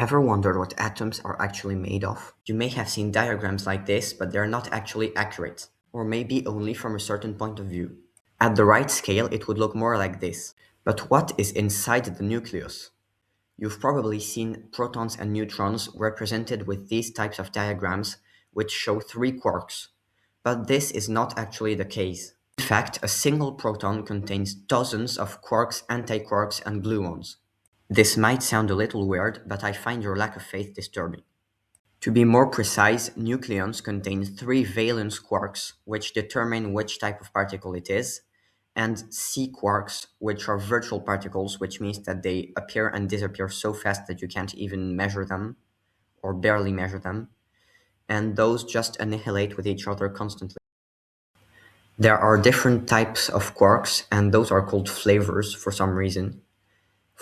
Ever wondered what atoms are actually made of? You may have seen diagrams like this, but they're not actually accurate, or maybe only from a certain point of view. At the right scale, it would look more like this. But what is inside the nucleus? You've probably seen protons and neutrons represented with these types of diagrams, which show three quarks. But this is not actually the case. In fact, a single proton contains dozens of quarks, antiquarks, and gluons. This might sound a little weird, but I find your lack of faith disturbing. To be more precise, nucleons contain three valence quarks, which determine which type of particle it is, and C quarks, which are virtual particles, which means that they appear and disappear so fast that you can't even measure them, or barely measure them, and those just annihilate with each other constantly. There are different types of quarks, and those are called flavors for some reason.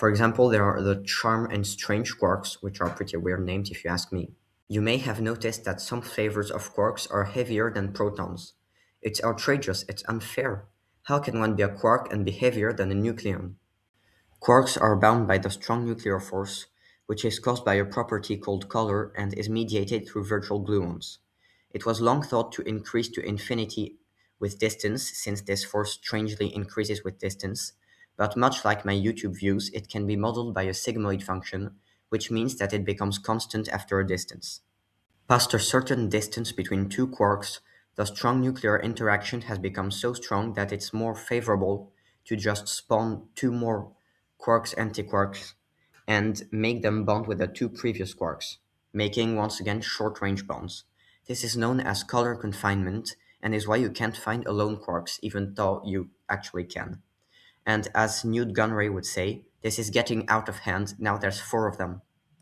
For example, there are the charm and strange quarks, which are pretty weird names if you ask me. You may have noticed that some flavors of quarks are heavier than protons. It's outrageous, it's unfair. How can one be a quark and be heavier than a nucleon? Quarks are bound by the strong nuclear force, which is caused by a property called color and is mediated through virtual gluons. It was long thought to increase to infinity with distance, since this force strangely increases with distance, but much like my YouTube views, it can be modeled by a sigmoid function, which means that it becomes constant after a distance. Past a certain distance between two quarks, the strong nuclear interaction has become so strong that it's more favorable to just spawn two more quarks-antiquarks and make them bond with the two previous quarks, making once again short-range bonds. This is known as color confinement and is why you can't find alone quarks even though you actually can. And as Newt Gunray would say, this is getting out of hand, now there's four of them.